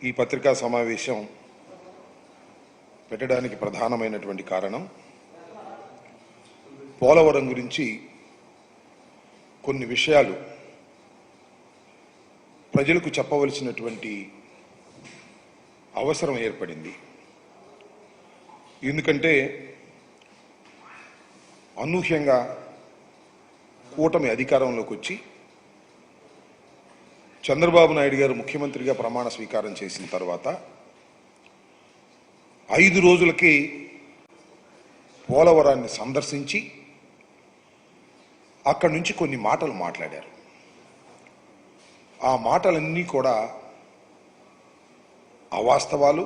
ఈ పత్రికా సమావేశం పెట్టడానికి ప్రధానమైనటువంటి కారణం పోలవరం గురించి కొన్ని విషయాలు ప్రజలకు చెప్పవలసినటువంటి అవసరం ఏర్పడింది. ఎందుకంటే అనూహ్యంగా కూటమి అధికారంలోకి వచ్చి చంద్రబాబు నాయుడు గారు ముఖ్యమంత్రిగా ప్రమాణ స్వీకారం చేసిన తర్వాత 5 రోజులకి పోలవరాన్ని సందర్శించి అక్కడి నుంచి కొన్ని మాటలు మాట్లాడారు. ఆ మాటలన్నీ కూడా అవాస్తవాలు,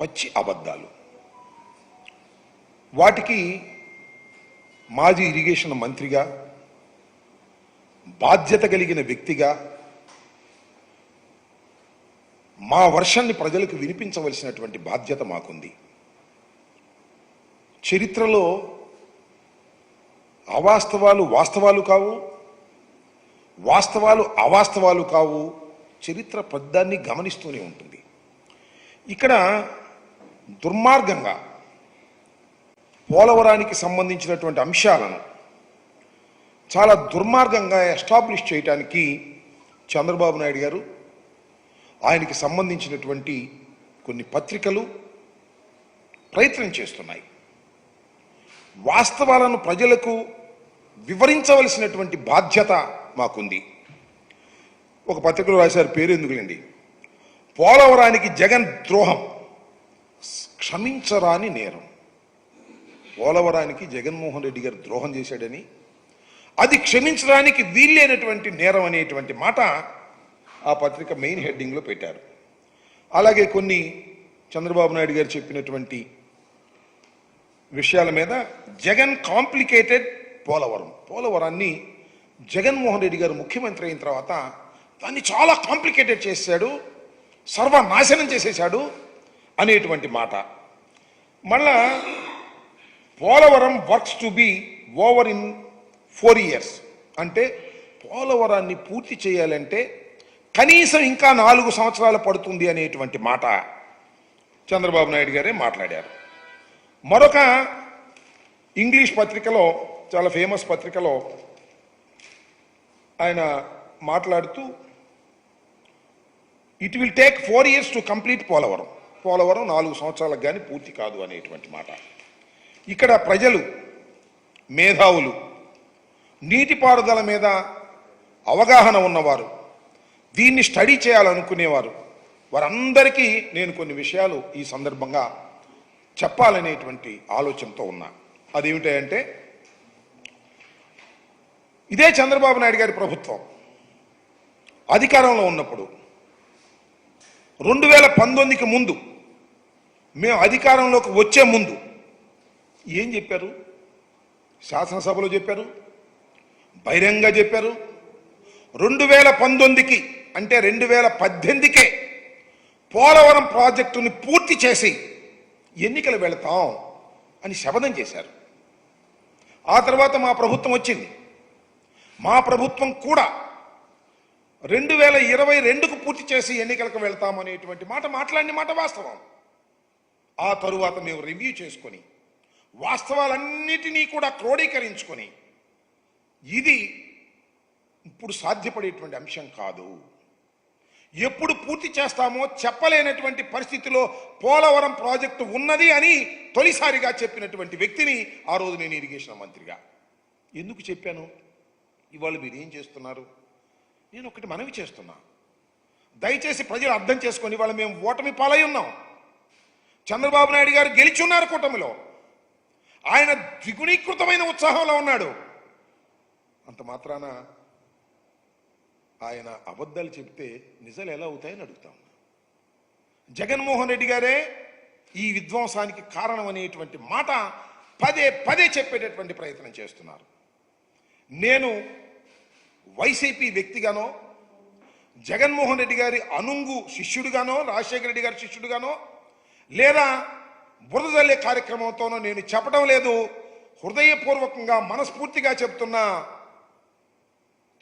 పచ్చి అబద్ధాలు. వాటికి మాజీ ఇరిగేషన్ మంత్రిగా, బాధ్యత కలిగిన వ్యక్తిగా మా వర్షాన్ని ప్రజలకు వినిపించవలసినటువంటి బాధ్యత మాకుంది. చరిత్రలో అవాస్తవాలు వాస్తవాలు కావు, వాస్తవాలు అవాస్తవాలు కావు. చరిత్ర ప్రద్దాన్ని గమనిస్తూనే ఉంటుంది. ఇక్కడ దుర్మార్గంగా పోలవరానికి సంబంధించినటువంటి అంశాలను చాలా దుర్మార్గంగా ఎస్టాబ్లిష్ చేయడానికి చంద్రబాబు నాయుడు గారు, ఆయనకి సంబంధించినటువంటి కొన్ని పత్రికలు ప్రయత్నం చేస్తున్నాయి. వాస్తవాలను ప్రజలకు వివరించవలసినటువంటి బాధ్యత మాకుంది. ఒక పత్రికలో రాశారు, పేరు ఎందుకులేండి, పోలవరానికి జగన్ ద్రోహం క్షమించరాని నేరం. పోలవరానికి జగన్మోహన్ రెడ్డి గారు ద్రోహం చేశాడని, అది క్షమించడానికి వీల్లేనటువంటి నేరం అనేటువంటి మాట ఆ పత్రిక మెయిన్ హెడ్డింగ్లో పెట్టారు. అలాగే కొన్ని చంద్రబాబు నాయుడు గారు చెప్పినటువంటి విషయాల మీద జగన్ కాంప్లికేటెడ్ పోలవరాన్ని జగన్మోహన్ రెడ్డి గారు ముఖ్యమంత్రి అయిన తర్వాత దాన్ని చాలా కాంప్లికేటెడ్ చేశాడు, సర్వనాశనం చేసేశాడు అనేటువంటి మాట. మళ్ళా Polavaram works to be over in 4 years అంటే పోలవరాన్ని పూర్తి చేయాలంటే కనీసం ఇంకా 4 సంవత్సరాలు పడుతుంది అనేటువంటి మాట చంద్రబాబు నాయుడు గారే మాట్లాడారు. మరొక ఇంగ్లీష్ పత్రికలో, చాలా ఫేమస్ పత్రికలో ఆయన మాట్లాడుతూ it will take 4 years to complete Polavaram 4 సంవత్సరాలకు కానీ పూర్తి కాదు అనేటువంటి మాట. ఇక్కడ ప్రజలు, మేధావులు, నీటిపారుదల మీద అవగాహన ఉన్నవారు, దీన్ని స్టడీ చేయాలనుకునేవారు, వారందరికీ నేను కొన్ని విషయాలు ఈ సందర్భంగా చెప్పాలనేటువంటి ఆలోచనతో ఉన్నా. అదేమిటంటే, ఇదే చంద్రబాబు నాయుడు గారి ప్రభుత్వం అధికారంలో ఉన్నప్పుడు 2019కి ముందు, మేము అధికారంలోకి వచ్చే ముందు ఏం చెప్పారు? శాసనసభలో చెప్పారు, బహిరంగంగా చెప్పారు. 2019కి అంటే 2018కే పోలవరం ప్రాజెక్టుని పూర్తి చేసి ఎన్నికలు వెళతాం అని శపథం చేశారు. ఆ తర్వాత మా ప్రభుత్వం వచ్చింది. మా ప్రభుత్వం కూడా 2022కు పూర్తి చేసి ఎన్నికలకు వెళ్తాం అనేటువంటి మాట మాట్లాడిన మాట వాస్తవం. ఆ తరువాత మేము రివ్యూ చేసుకొని వాస్తవాలన్నిటినీ కూడా క్రోడీకరించుకొని ఇది ఇప్పుడు సాధ్యపడేటువంటి అంశం కాదు, ఎప్పుడు పూర్తి చేస్తామో చెప్పలేనటువంటి పరిస్థితిలో పోలవరం ప్రాజెక్టు ఉన్నది అని తొలిసారిగా చెప్పినటువంటి వ్యక్తిని ఆ రోజు నేను ఇరిగేషన్ మంత్రిగా. ఎందుకు చెప్పాను? ఇవాళ మీరు ఏం చేస్తున్నారు? నేను ఒకటి మనవి చేస్తున్నా, దయచేసి ప్రజలు అర్థం చేసుకొని, ఇవాళ మేము ఓటమి పాలై ఉన్నాం. చంద్రబాబు నాయుడు గారు గెలిచి ఉన్నారు కూటమిలో, ఆయన ద్విగుణీకృతమైన ఉత్సాహంలో ఉన్నాడు. అంత మాత్రాన ఆయన అబద్ధాలు చెప్తే నిజాలు ఎలా అవుతాయని అడుగుతా ఉన్నా. జగన్మోహన్ రెడ్డి గారే ఈ విధ్వంసానికి కారణం అనేటువంటి మాట పదే పదే చెప్పేటటువంటి ప్రయత్నం చేస్తున్నారు. నేను వైసీపీ వ్యక్తిగానో, జగన్మోహన్ రెడ్డి గారి అనుంగు శిష్యుడిగానో, రాజశేఖర రెడ్డి గారి శిష్యుడిగానో, లేదా బురద జల్లే కార్యక్రమంతోనో నేను చెప్పడం లేదు. హృదయపూర్వకంగా మనస్ఫూర్తిగా చెప్తున్నా,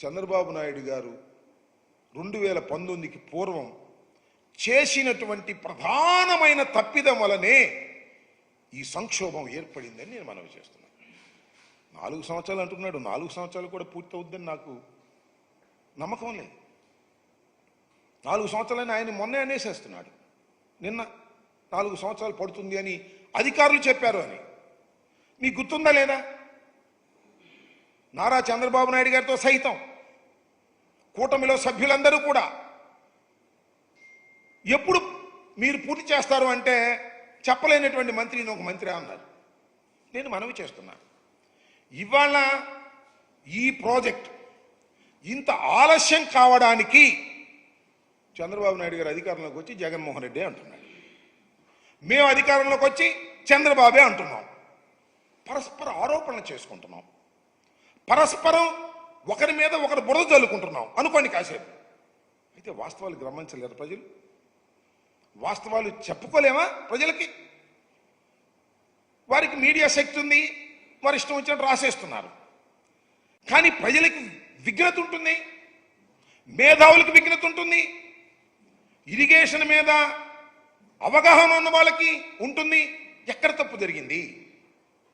చంద్రబాబు నాయుడు గారు 2019కి పూర్వం చేసినటువంటి ప్రధానమైన తప్పిదం వలనే ఈ సంక్షోభం ఏర్పడిందని నేను మనవి చేస్తున్నాను. 4 సంవత్సరాలు అంటున్నాడు, 4 సంవత్సరాలు కూడా పూర్తి అవుద్దని నాకు నమ్మకం లేదు. 4 సంవత్సరాలని ఆయన మొన్నే అనేసేస్తున్నాడు. నిన్న 4 సంవత్సరాలు పడుతుంది అని అధికారులు చెప్పారు అని. మీకు గుర్తుందా లేదా? నారా చంద్రబాబు నాయుడు గారితో సైతం కూటమిలో సభ్యులందరూ కూడా ఎప్పుడు మీరు పూర్తి చేస్తారు అంటే చెప్పలేనటువంటి మంత్రిని ఒక మంత్రి అన్నారు. నేను మనవి చేస్తున్నాను, ఇవాళ ఈ ప్రాజెక్ట్ ఇంత ఆలస్యం కావడానికి చంద్రబాబు నాయుడు గారు అధికారంలోకి వచ్చి జగన్మోహన్ రెడ్డి అంటున్నాడు, మేము అధికారంలోకి వచ్చి చంద్రబాబే అంటున్నాం. పరస్పర ఆరోపణలు చేసుకుంటున్నాం, పరస్పరం ఒకరి మీద ఒకరు బురద చల్లుకుంటున్నాం అనుకోండి కాసేపు. అయితే వాస్తవాలు గమనించలేరు ప్రజలు, వాస్తవాలు చెప్పుకోలేమా ప్రజలకి? వారికి మీడియా శక్తి ఉంది, వారి ఇష్టం వచ్చినట్టు రాసేస్తున్నారు. కానీ ప్రజలకు విఘ్నత ఉంటుంది, మేధావులకు విఘ్నత ఉంటుంది, ఇరిగేషన్ మీద అవగాహన ఉన్న వాళ్ళకి ఉంటుంది. ఎక్కడ తప్పు జరిగింది?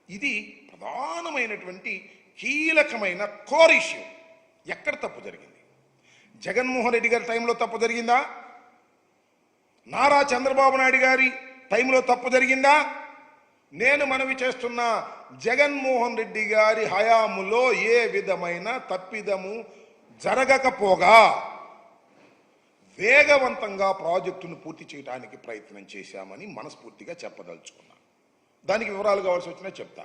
ఇది ప్రధానమైనటువంటి కీలకమైన కోర్ ఇష్యూ. ఎక్కడ తప్పు జరిగింది? జగన్మోహన్ రెడ్డి గారి టైంలో తప్పు జరిగిందా? నారా చంద్రబాబు నాయుడు గారి టైంలో తప్పు జరిగిందా? నేను మనవి చేస్తున్న జగన్మోహన్ రెడ్డి గారి హయాములో ఏ విధమైన తప్పిదము జరగకపోగా వేగవంతంగా ప్రాజెక్టును పూర్తి చేయడానికి ప్రయత్నం చేశామని మనస్ఫూర్తిగా చెప్పదలుచుకున్నా. దానికి వివరాలు కావాల్సి వచ్చినా చెప్తా.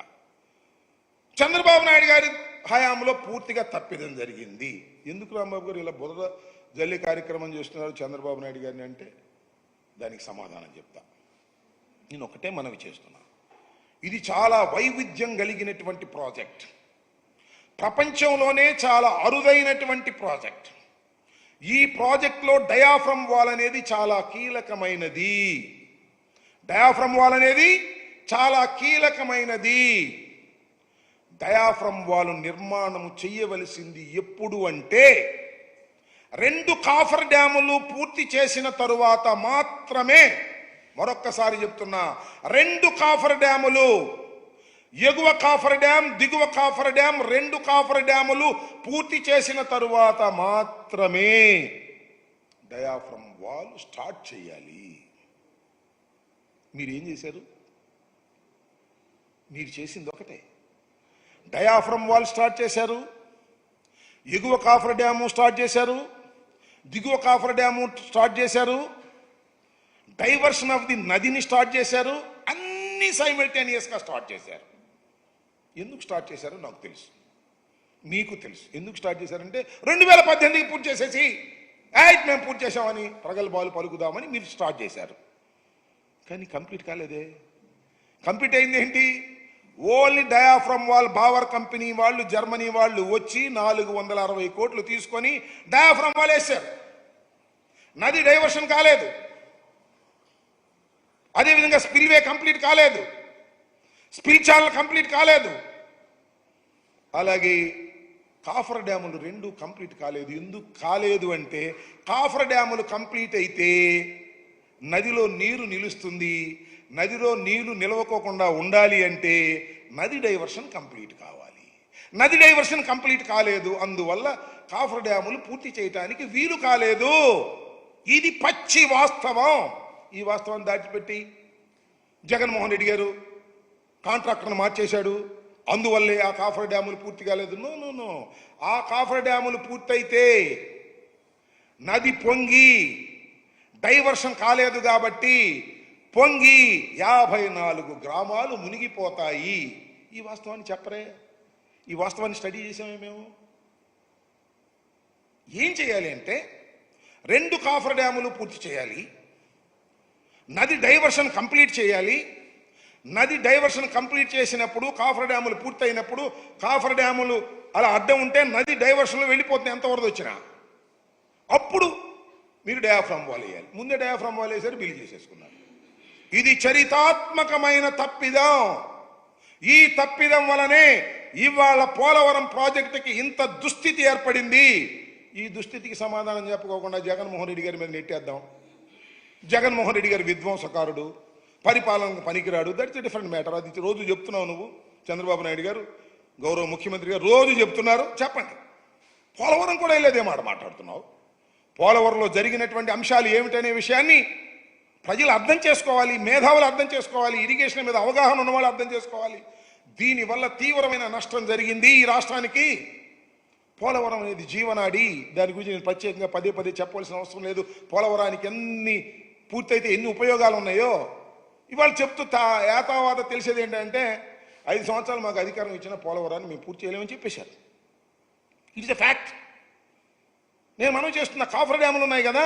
చంద్రబాబు నాయుడు గారి హయాంలో పూర్తిగా తప్పిదం జరిగింది. ఎందుకు రాంబాబు గారు ఇలా బురద జల్లి కార్యక్రమం చేస్తున్నారు చంద్రబాబు నాయుడు గారిని అంటే దానికి సమాధానం చెప్తా. నేను ఒకటే మనవి చేస్తున్నా, ఇది చాలా వైవిధ్యం కలిగినటువంటి ప్రాజెక్ట్, ప్రపంచంలోనే చాలా అరుదైనటువంటి ప్రాజెక్ట్. ఈ ప్రాజెక్ట్లో డయాఫ్రమ్ వాల్ అనేది చాలా కీలకమైనది. డయాఫ్రమ్ వాల్ అనేది చాలా కీలకమైనది. డయాఫ్రమ్ వాల్ నిర్మాణం చేయవలసింది ఎప్పుడు అంటే 2 కాఫర్ డ్యాములు పూర్తి చేసిన తరువాత మాత్రమే. మరొక్కసారి చెప్తున్నా, 2 కాఫర్ డ్యాములు, ఎగువ కాఫర్ డ్యామ్, దిగువ కాఫర్ డ్యామ్, 2 కాఫర్ డ్యాములు పూర్తి చేసిన తరువాత మాత్రమే డయాఫ్రమ్ వాల్ స్టార్ట్ చేయాలి. మీరేం చేశారు? మీరు చేసింది ఒకటే, డయాఫ్రమ్ వాల్ స్టార్ట్ చేశారు, ఎగువ కాఫర్ డ్యాము స్టార్ట్ చేశారు, దిగువ కాఫర్ డ్యాము స్టార్ట్ చేశారు, డైవర్షన్ ఆఫ్ ది నదిని స్టార్ట్ చేశారు. అన్ని సైమల్టేనియస్గా స్టార్ట్ చేశారు. ఎందుకు స్టార్ట్ చేశారో నాకు తెలుసు, మీకు తెలుసు. ఎందుకు స్టార్ట్ చేశారంటే 2018కి పూర్తి చేసేసి మేము పూర్తి చేసామని ప్రగల్భాలు పలుకుదామని మీరు స్టార్ట్ చేశారు. కానీ కంప్లీట్ కాలేదే. కంప్లీట్ అయింది ఏంటి? Only diaphragm wall Bauer company వాళ్ళు, జర్మనీ వాళ్ళు వచ్చి 460 కోట్లు తీసుకొని డయాఫ్రమ్ వాల్ వేశారు. నది డైవర్షన్ కాలేదు. అదేవిధంగా స్పిల్వే కంప్లీట్ కాలేదు, స్పిల్ ఛానల్ కంప్లీట్ కాలేదు. అలాగే కాఫర్ డ్యాములు 2 కంప్లీట్ కాలేదు. ఎందుకు కాలేదు అంటే కాఫర్ డ్యాములు కంప్లీట్ అయితే నదిలో నీరు నిలుస్తుంది. నదిలో నీళ్లు నిలవకోకుండా ఉండాలి అంటే నది డైవర్షన్ కంప్లీట్ కావాలి. నది డైవర్షన్ కంప్లీట్ కాలేదు, అందువల్ల కాఫర్ డ్యాములు పూర్తి చేయడానికి వీలు కాలేదు. ఇది పచ్చి వాస్తవం. ఈ వాస్తవాన్ని దాచిపెట్టి జగన్మోహన్ రెడ్డి గారు కాంట్రాక్టర్ను మార్చేశాడు, అందువల్లే ఆ కాఫర్ డ్యాములు పూర్తి కాలేదు. నో, ఆ కాఫర్ డ్యాములు పూర్తయితే నది పొంగి డైవర్షన్ కాలేదు కాబట్టి పొంగి 54 గ్రామాలు మునిగిపోతాయి. ఈ వాస్తవాన్ని చెప్పరే? ఈ వాస్తవాన్ని స్టడీ చేసామే మేము. ఏం చేయాలి అంటే 2 కాఫర్ డ్యాములు పూర్తి చేయాలి, నది డైవర్షన్ కంప్లీట్ చేయాలి. నది డైవర్షన్ కంప్లీట్ చేసినప్పుడు కాఫర్ డ్యాములు పూర్తయినప్పుడు కాఫర్ డ్యాములు అలా అడ్డం ఉంటే నది డైవర్షన్లో వెళ్ళిపోతుంది ఎంత వరద వచ్చినా. అప్పుడు మీరు డయాఫ్రమ్ వాల్ వేయాలి. ముందే డయాఫ్రమ్ వాల్ వేసారు, బిల్లు చేసేసుకున్నారు. ఇది చరితాత్మకమైన తప్పిదం. ఈ తప్పిదం వలనే ఇవాళ పోలవరం ప్రాజెక్టుకి ఇంత దుస్థితి ఏర్పడింది. ఈ దుస్థితికి సమాధానం చెప్పుకోకుండా జగన్మోహన్ రెడ్డి గారి మీద నెట్టేద్దాం. జగన్మోహన్ రెడ్డి గారి విధ్వంసకారుడు, పరిపాలనకు పనికిరాడు. That's a different matter. అది రోజు చెప్తున్నావు నువ్వు. చంద్రబాబు నాయుడు గారు, గౌరవ ముఖ్యమంత్రి గారు రోజు చెప్తున్నారు. చెప్పండి. పోలవరం కూడా వెళ్ళేదే మాట మాట్లాడుతున్నావు. పోలవరంలో జరిగినటువంటి అంశాలు ఏమిటనే విషయాన్ని ప్రజలు అర్థం చేసుకోవాలి, మేధావులు అర్థం చేసుకోవాలి, ఇరిగేషన్ మీద అవగాహన ఉన్నవాళ్ళు అర్థం చేసుకోవాలి. దీనివల్ల తీవ్రమైన నష్టం జరిగింది ఈ రాష్ట్రానికి. పోలవరం అనేది జీవనాడి. దాని గురించి నేను ప్రత్యేకంగా పదే పదే చెప్పవలసిన అవసరం లేదు. పోలవరానికి పూర్తయితే ఎన్ని ఉపయోగాలు ఉన్నాయో ఇవాళ చెప్తూ ఏతావాత తెలిసేది ఏంటంటే 5 సంవత్సరాలు మాకు అధికారం ఇచ్చిన పోలవరాన్ని మేము పూర్తి చేయలేమని చెప్పేశారు. It's a fact. నేను మనం చేస్తున్న కాఫర్ డ్యాములు ఉన్నాయి కదా,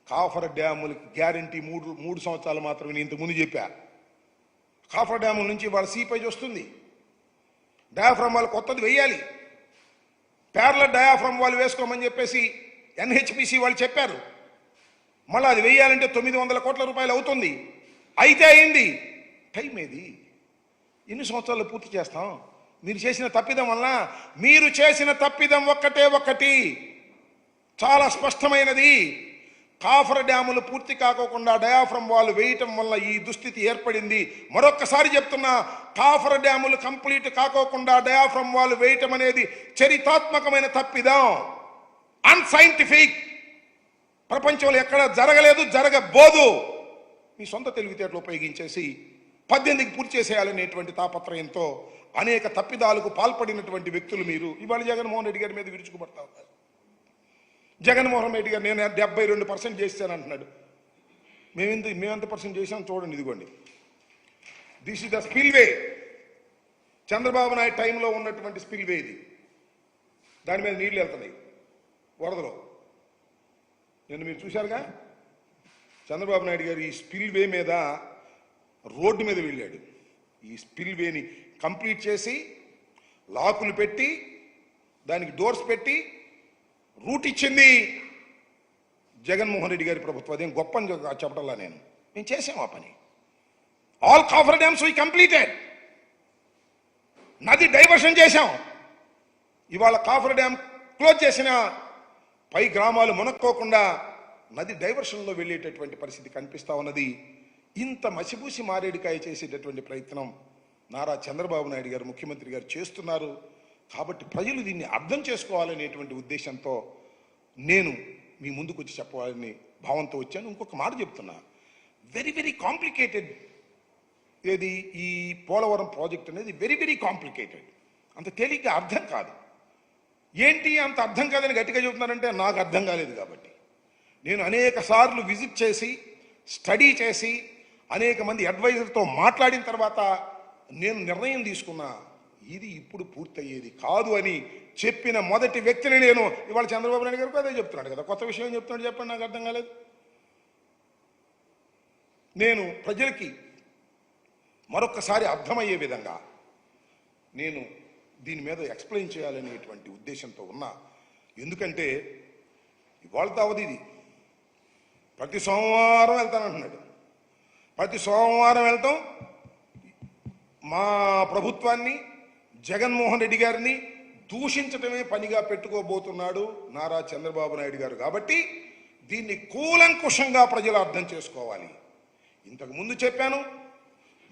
కాఫర్ డ్యాములకి గ్యారంటీ 3 సంవత్సరాలు మాత్రమే. నేను ఇంతకుముందు చెప్పా. కాఫర్ డ్యాముల నుంచి వాళ్ళ సీపేజ్ వస్తుంది. డయాఫ్రమ్ వాళ్ళు కొత్తది వెయ్యాలి. ప్యారలల్ డయాఫ్రమ్ వాళ్ళు వేసుకోమని చెప్పేసి ఎన్హెచ్పిసి వాళ్ళు చెప్పారు. మళ్ళీ అది వెయ్యాలంటే 900 కోట్ల రూపాయలు అవుతుంది. అయితే అయింది. టైం ఏది? ఎన్ని సంవత్సరాలు పూర్తి చేస్తాం? మీరు చేసిన తప్పిదం వల్ల, మీరు చేసిన తప్పిదం ఒక్కటి చాలా స్పష్టమైనది. కాఫర్ డ్యాములు పూర్తి కాకోకుండా డయాఫ్రమ్ వాళ్ళు వేయటం వల్ల ఈ దుస్థితి ఏర్పడింది. మరొక్కసారి చెప్తున్నా, కాఫర్ డ్యాములు కంప్లీట్ కాకోకుండా డయాఫ్రమ్ వాళ్ళు వేయటం అనేది చరిత్రాత్మకమైన తప్పిదం, అన్సైంటిఫిక్. ప్రపంచంలో ఎక్కడ జరగలేదు, జరగబోదు. మీ సొంత తెలివితేటలు ఉపయోగించేసి 18కి పూర్తి చేసేయాలనేటువంటి తాపత్రయంతో అనేక తప్పిదాలకు పాల్పడినటువంటి వ్యక్తులు మీరు. ఇవాళ జగన్మోహన్ రెడ్డి గారి మీద విరుచుకుపడతా ఉన్నారు. జగన్మోహన్ రెడ్డి గారు నేను 72% చేశాను అంటున్నాడు. మేమెంత పర్సెంట్ చేసాం చూడండి. ఇదిగోండి, this is the spillway. Chandrababu Naidu టైంలో ఉన్నటువంటి స్పిల్వే ఇది. దాని మీద నీళ్లు వెళ్తున్నాయి వరదలో. నిన్న మీరు చూశారుగా, చంద్రబాబు నాయుడు గారు ఈ స్పిల్వే మీద రోడ్డు మీద వెళ్ళాడు. ఈ స్పిల్వేని కంప్లీట్ చేసి లాకులు పెట్టి దానికి డోర్స్ పెట్టి రూట్ ఇచ్చింది జగన్మోహన్ రెడ్డి గారి ప్రభుత్వం. అదేం గొప్ప అని చెప్పటల్లా మేము చేసాం ఆ పని. All coffer dams we completed. నది డైవర్షన్ చేశాం. ఇవాళ కాఫర్ డ్యామ్ క్లోజ్ చేసిన పై గ్రామాలు మునక్కోకుండా నది డైవర్షన్లో వెళ్ళేటటువంటి పరిస్థితి కనిపిస్తా ఉన్నది. ఇంత మసిబూసి మారేడికాయ చేసేటటువంటి ప్రయత్నం నారా చంద్రబాబు నాయుడు గారు, ముఖ్యమంత్రి గారు చేస్తున్నారు. కాబట్టి ప్రజలు దీన్ని అర్థం చేసుకోవాలనేటువంటి ఉద్దేశంతో నేను మీ ముందుకు వచ్చి చెప్పాలని భావంతో వచ్చాను. ఇంకొక మాట చెప్తున్నా, వెరీ వెరీ కాంప్లికేటెడ్. ఏది ఈ పోలవరం ప్రాజెక్ట్ అనేది వెరీ వెరీ కాంప్లికేటెడ్. అంత తేలిగ్గా అర్థం కాదు. ఏంటి అంత అర్థం కాదని గట్టిగా చెబుతున్నారంటే నాకు అర్థం కాలేదు. కాబట్టి నేను అనేక సార్లు విజిట్ చేసి, స్టడీ చేసి, అనేక మంది అడ్వైజర్తో మాట్లాడిన తర్వాత నేను నిర్ణయం తీసుకున్నా, ఇది ఇప్పుడు పూర్తయ్యేది కాదు అని చెప్పిన మొదటి వ్యక్తిని నేను. ఇవాళ చంద్రబాబు నాయుడు గారికి అదే చెప్తున్నాడు కదా. కొత్త విషయం ఏం చెప్తున్నాడు చెప్పండి, నాకు అర్థం కాలేదు. నేను ప్రజలకి మరొక్కసారి అర్థమయ్యే విధంగా నేను దీని మీద ఎక్స్ప్లెయిన్ చేయాలనేటువంటి ఉద్దేశంతో ఉన్నా. ఎందుకంటే ఇవాళ అవధి ఇది. ప్రతి సోమవారం వెళ్తానంటున్నాడు. ప్రతి సోమవారం వెళ్తాం. మా ప్రభుత్వాన్ని, జగన్మోహన్ రెడ్డి గారిని దూషించడమే పనిగా పెట్టుకోబోతున్నాడు నారా చంద్రబాబు నాయుడు గారు. కాబట్టి దీన్ని కూలంకుషంగా ప్రజలు అర్థం చేసుకోవాలి. ఇంతకు ముందు చెప్పాను,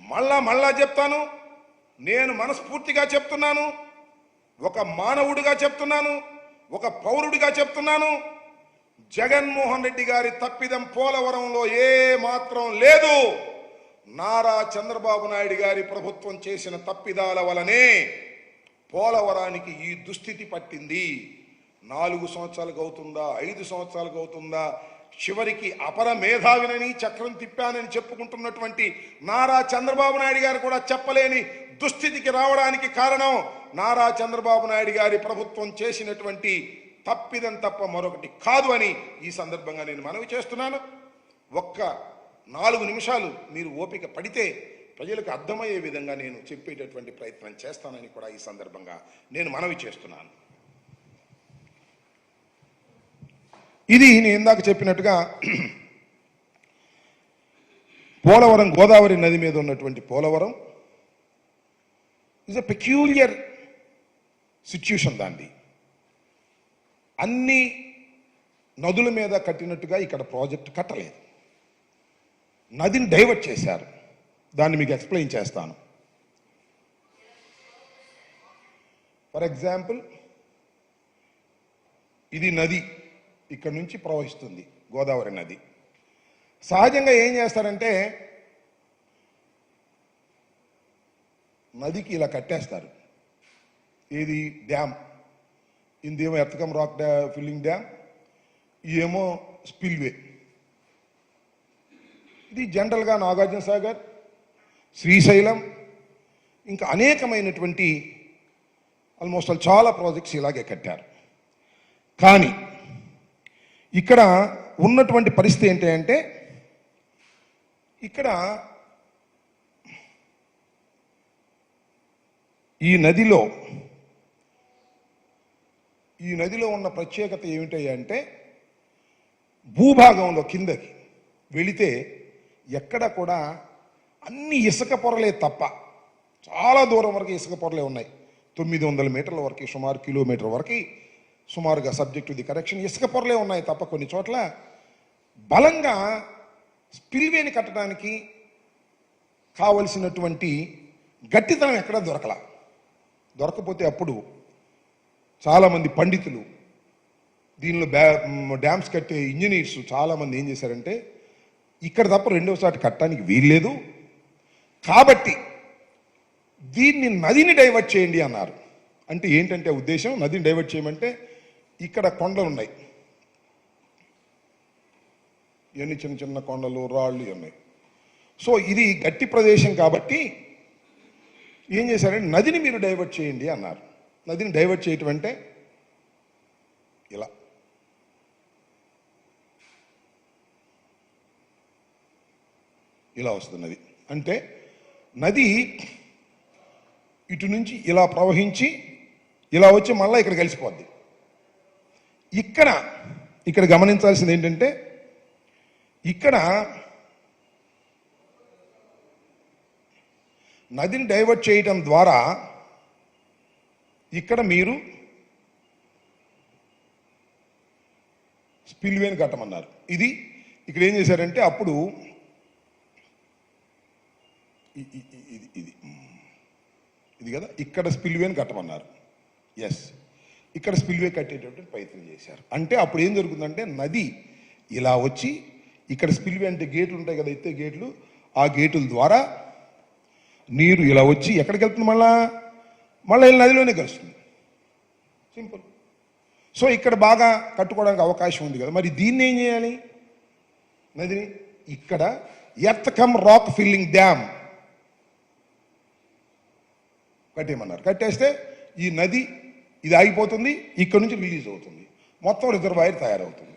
మళ్ళా చెప్తాను. నేను మనస్ఫూర్తిగా చెప్తున్నాను, ఒక మానవుడిగా చెప్తున్నాను, ఒక పౌరుడిగా చెప్తున్నాను. జగన్మోహన్ రెడ్డి గారి తప్పిదం పోలవరంలో ఏ మాత్రం లేదు. నారా చంద్రబాబు నాయుడు గారి ప్రభుత్వం చేసిన తప్పిదాల వలనే పోలవరానికి ఈ దుస్థితి పట్టింది. 4 సంవత్సరాలకు అవుతుందా, 5 సంవత్సరాలకు అవుతుందా? చివరికి అపర మేధావినని, చక్రం తిప్పానని చెప్పుకుంటున్నటువంటి నారా చంద్రబాబు నాయుడు గారు కూడా చెప్పలేని దుస్థితికి రావడానికి కారణం నారా చంద్రబాబు నాయుడు గారి ప్రభుత్వం చేసినటువంటి తప్పిదం తప్ప మరొకటి కాదు అని ఈ సందర్భంగా నేను మనవి చేస్తున్నాను. ఒక్క 4 నిమిషాలు మీరు ఓపిక పడితే ప్రజలకు అర్థమయ్యే విధంగా నేను చెప్పేటటువంటి ప్రయత్నం చేస్తానని కూడా ఈ సందర్భంగా నేను మనవి చేస్తున్నాను. ఇది నేను ఇందాక చెప్పినట్టుగా పోలవరం, గోదావరి నది మీద ఉన్నటువంటి Polavaram is a peculiar situation. దాన్ని అన్ని నదుల మీద కట్టినట్టుగా ఇక్కడ ప్రాజెక్టు కట్టలేదు. నదిని డైవర్ట్ చేశారు. దాన్ని మీకు ఎక్స్ప్లెయిన్ చేస్తాను. ఫర్ ఎగ్జాంపుల్, ఇది నది ఇక్కడ నుంచి ప్రవహిస్తుంది, గోదావరి నది. సహజంగా ఏం చేస్తారంటే నదికి ఇలా కట్టేస్తారు. ఇది డ్యామ్, ఇదేమో ఎర్తకం రాక్ ఫిల్లింగ్ డ్యామ్, ఇదేమో స్పిల్వే. ఇది జనరల్గా నాగార్జున సాగర్, శ్రీశైలం, ఇంకా అనేకమైనటువంటి ఆల్మోస్ట్ చాలా ప్రాజెక్ట్స్ ఇలాగే కట్టారు. కానీ ఇక్కడ ఉన్నటువంటి పరిస్థితి ఏంటంటే ఇక్కడ ఈ నదిలో ఉన్న ప్రత్యేకత ఏమిటంటే భూభాగంలో కిందకి వెళితే ఎక్కడ కూడా అన్ని ఇసుక పొరలే తప్ప, చాలా దూరం వరకు ఇసుక పొరలే ఉన్నాయి. 900 మీటర్ల వరకు, సుమారు కిలోమీటర్ వరకు సుమారుగా, సబ్జెక్ట్ టు ది కరెక్షన్, ఇసుక పొరలే ఉన్నాయి తప్ప కొన్ని చోట్ల బలంగా స్పిల్వేని కట్టడానికి కావలసినటువంటి గట్టితనం ఎక్కడ దొరకపోతే అప్పుడు చాలామంది పండితులు, దీనిలో డ్యామ్స్ కట్టే ఇంజనీర్స్ చాలామంది ఏం చేశారంటే ఇక్కడ తప్ప రెండోసారి కట్టడానికి వీల్లేదు కాబట్టి దీన్ని నదిని డైవర్ట్ చేయండి అన్నారు. అంటే ఏంటంటే ఉద్దేశం, నదిని డైవర్ట్ చేయమంటే ఇక్కడ కొండలు ఉన్నాయి, ఇవన్నీ చిన్న చిన్న కొండలు, రాళ్ళు ఉన్నాయి. సో ఇది గట్టి ప్రదేశం కాబట్టి ఏం చేశారంటే నదిని మీరు డైవర్ట్ చేయండి అన్నారు. నదిని డైవర్ట్ చేయటం అంటే ఇలా వస్తుంది నది. అంటే నది ఇటు నుంచి ఇలా ప్రవహించి ఇలా వచ్చి మళ్ళీ ఇక్కడ కలిసిపోద్ది. ఇక్కడ గమనించాల్సింది ఏంటంటే ఇక్కడ నదిని డైవర్ట్ చేయటం ద్వారా ఇక్కడ మీరు స్పిల్వేని కట్టమన్నారు. ఇది ఇక్కడ ఏం చేశారంటే అప్పుడు ఇది కదా, ఇక్కడ స్పిల్వేని కట్టమన్నారు. ఎస్, ఇక్కడ స్పిల్వే కట్టేటటువంటి ప్రయత్నం చేశారు. అంటే అప్పుడు ఏం జరుగుతుందంటే నది ఇలా వచ్చి ఇక్కడ స్పిల్వే అంటే గేట్లు ఉంటాయి కదా, ఎత్తే గేట్లు, ఆ గేట్ల ద్వారా నీరు ఇలా వచ్చి ఎక్కడికి వెళ్తుంది, మళ్ళీ నదిలోనే కలుస్తుంది. సింపుల్. సో ఇక్కడ బాగా కట్టుకోవడానికి అవకాశం ఉంది కదా, మరి దీన్ని ఏం చేయాలి? నదిని ఇక్కడ ఎర్తకం రాక్ ఫిల్లింగ్ డ్యామ్ కట్టేయమన్నారు. కట్టేస్తే ఈ నది ఇది ఆగిపోతుంది, ఇక్కడ నుంచి రిలీజ్ అవుతుంది, మొత్తం రిజర్వాయర్ తయారవుతుంది.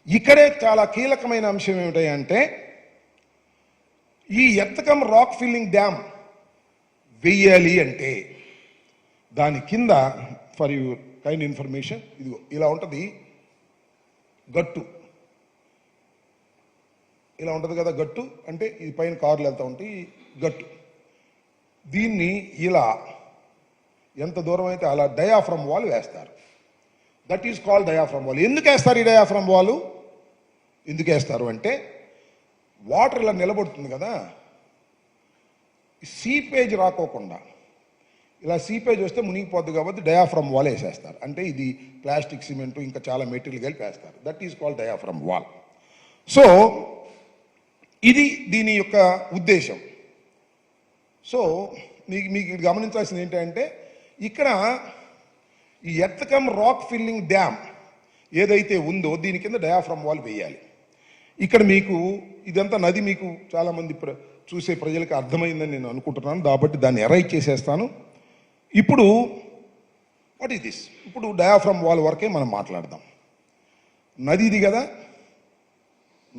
ఇక్కడే చాలా కీలకమైన అంశం ఏమిటంటే ఈ ఎర్తకం రాక్ ఫిల్లింగ్ డ్యామ్ వెయ్యాలి అంటే దాని కింద, ఫర్ యువర్ కైండ్ ఇన్ఫర్మేషన్, ఇదిగో ఇలా ఉంటుంది గట్టు, ఇలా ఉంటుంది కదా గట్టు. అంటే ఇది పైన కార్లు వెళ్తూ ఉంటాయి, గట్టు. దీన్ని ఇలా ఎంత దూరం అయితే అలా డయాఫ్రమ్ వాల్ వేస్తారు. That is called diaphragm wall. ఎందుకు వేస్తారు ఈ డయాఫ్రమ్ వాల్? ఎందుకు వేస్తారు అంటే వాటర్ ఇలా నిలబడుతుంది కదా, సీపేజ్ రాకోకుండా, ఇలా సీపేజ్ వస్తే మునిగిపోద్ది కాబట్టి డయాఫ్రమ్ వాల్ వేసేస్తారు. అంటే ఇది ప్లాస్టిక్, సిమెంట్, ఇంకా చాలా మెటీరియల్ కలిపి వేస్తారు. That is called diaphragm wall. So ఇది దీని యొక్క ఉద్దేశం. సో మీకు గమనించాల్సింది ఏంటంటే ఇక్కడ ఈ ఎర్తకం రాక్ ఫిల్లింగ్ డ్యామ్ ఏదైతే ఉందో దీని కింద డయాఫ్రమ్ వాల్ వేయాలి. ఇక్కడ మీకు ఇదంతా నది మీకు చాలామంది చూసే ప్రజలకు అర్థమైందని నేను అనుకుంటున్నాను, కాబట్టి దాన్ని ఎరైజ్ చేసేస్తాను. ఇప్పుడు వాట్ ఈస్ దిస్? ఇప్పుడు డయాఫ్రమ్ వాల్ వరకే మనం మాట్లాడదాం. నది ఇది కదా,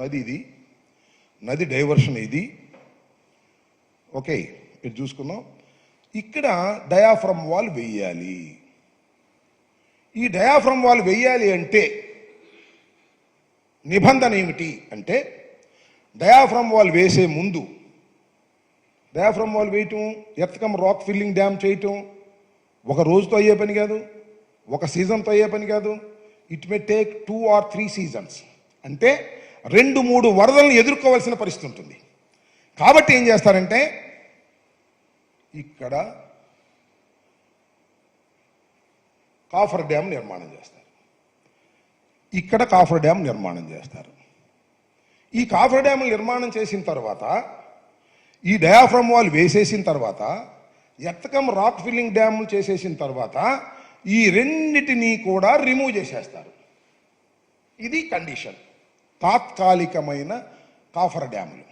నది ఇది, నది డైవర్షన్ ఇది. ఓకే, ఇది చూసుకుందాం. ఇక్కడ డయాఫ్రమ్ వాల్ వెయ్యాలి. ఈ డయాఫ్రమ్ వాల్ వెయ్యాలి అంటే నిబంధన ఏమిటి అంటే డయాఫ్రమ్ వాల్ వేసే ముందు, డయాఫ్రమ్ వాల్ వేయటం, ఎర్తకం రాక్ ఫిల్లింగ్ డ్యామ్ చేయటం ఒక రోజుతో అయ్యే పని కాదు, ఒక సీజన్తో అయ్యే పని కాదు. It may take 2 or 3 seasons. అంటే 2-3 వరదలను ఎదుర్కోవాల్సిన పరిస్థితి ఉంటుంది. కాబట్టి ఏం చేస్తారంటే ఇక్కడ కాఫర్ డ్యామ్ నిర్మాణం చేస్తారు, ఇక్కడ కాఫర్ డ్యామ్ నిర్మాణం చేస్తారు. ఈ కాఫర్ డ్యామ్ నిర్మాణం చేసిన తర్వాత, ఈ డయాఫ్రమ్ వాల్ వేసేసిన తర్వాత, ఎత్తకం రాక్ ఫిల్లింగ్ డ్యాములు చేసేసిన తర్వాత ఈ రెండిటినీ కూడా రిమూవ్ చేసేస్తారు. ఇది కండిషన్. తాత్కాలికమైన కాఫర్ డ్యాములు.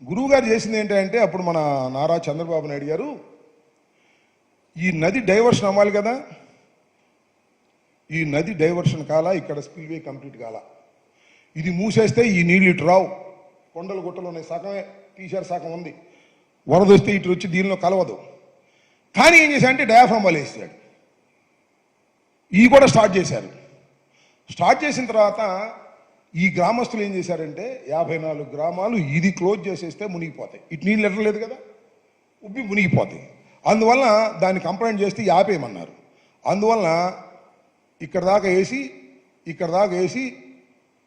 గురువు గారు చేసింది ఏంటంటే, అప్పుడు మన నారా చంద్రబాబు నాయుడు గారు ఈ నది డైవర్షన్ అవ్వాలి కదా, ఈ నది డైవర్షన్ కాల, ఇక్కడ స్పిల్వే కంప్లీట్ కాల, ఇది మూసేస్తే ఈ నీళ్ళు ఇటు రావు, కొండలు గుట్టలు ఉన్నాయి, సగమే తీశారు, సగం ఉంది, వరద వస్తే ఇటు వచ్చి దీనిలో కలవదు. కానీ ఏం చేశారంటే డయాఫ్రమ్ వాల్ వేసాడు. ఇవి కూడా స్టార్ట్ చేశారు. స్టార్ట్ చేసిన తర్వాత ఈ గ్రామస్తులు ఏం చేశారంటే 54 గ్రామాలు ఇది క్లోజ్ చేసేస్తే మునిగిపోతాయి, ఇటు నీళ్ళు ఎట్టలేదు కదా, ఉబ్బి మునిగిపోతాయి. అందువల్ల దాన్ని కంప్లైంట్ చేస్తే ఆపేయమన్నారు. అందువల్ల ఇక్కడ దాకా వేసి, ఇక్కడ దాకా వేసి,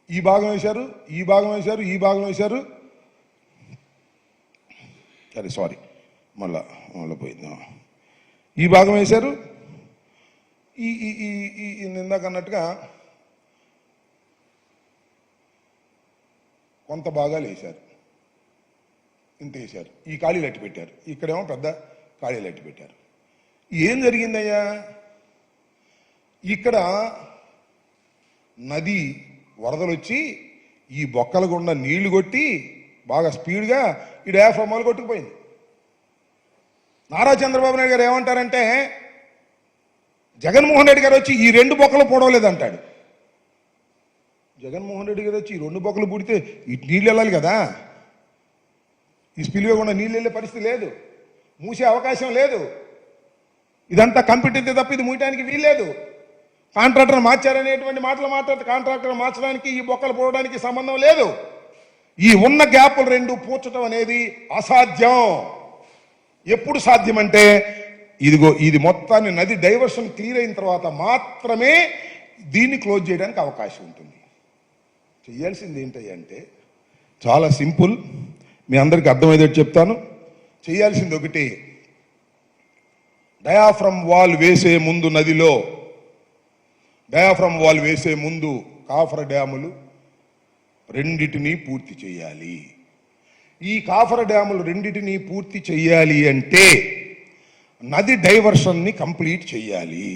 ఈ భాగం వేశారు, ఈ భాగం వేశారు, ఈ భాగం వేశారు. సరే సారీ, మళ్ళా పోయింది. ఈ భాగం వేశారు, ఈ ఈ ఈ ఇందాక అన్నట్టుగా కొంత భాగాలు వేశారు, ఇంత వేశారు. ఈ ఖాళీలు అట్టి పెట్టారు, ఇక్కడేమో పెద్ద ఖాళీలు అట్టి పెట్టారు. ఏం జరిగిందయ్యా, ఇక్కడ నది వరదలు వచ్చి ఈ బొక్కల గుండా నీళ్లు కొట్టి బాగా స్పీడ్గా ఈ డయాఫ్రమ్ వాల్ కొట్టుకుపోయింది. నారా చంద్రబాబు నాయుడు గారు ఏమంటారంటే, జగన్మోహన్ రెడ్డి గారు వచ్చి ఈ 2 బొక్కలు పొడవలేదంటాడు. జగన్మోహన్ రెడ్డి గారు వచ్చి ఈ 2 బొక్కలు పుడితే ఇటు నీళ్ళు వెళ్ళాలి కదా, ఈ స్పిల్వే గుండా నీళ్ళు వెళ్ళే పరిస్థితి లేదు, మూసే అవకాశం లేదు. ఇదంతా కంప్యూటర్ తప్ప ఇది మూయటానికి వీల్లేదు. కాంట్రాక్టర్ మార్చారనేటువంటి మాటలు మాట్లాడితే కాంట్రాక్టర్ మార్చడానికి ఈ బొక్కలు పోవడానికి సంబంధం లేదు. ఈ ఉన్న గ్యాపులు 2 పూడ్చడం అనేది అసాధ్యం. ఎప్పుడు సాధ్యమంటే ఇదిగో ఇది మొత్తాన్ని నది డైవర్షన్ క్లియర్ అయిన తర్వాత మాత్రమే దీన్ని క్లోజ్ చేయడానికి అవకాశం ఉంటుంది. చేయాల్సింది ఏంటంటే చాలా సింపుల్, మీ అందరికీ అర్థమయ్యేటట్టు చెప్తాను. చేయాల్సింది ఒకటి, డయాఫ్రమ్ వాల్ వేసే ముందు నదిలో డయాఫ్రమ్ వాల్ వేసే ముందు కాఫర్ డ్యాములు రెండిటినీ పూర్తి చేయాలి. ఈ కాఫర్ డ్యాములు రెండిటినీ పూర్తి చేయాలి అంటే నది డైవర్షన్ని కంప్లీట్ చేయాలి.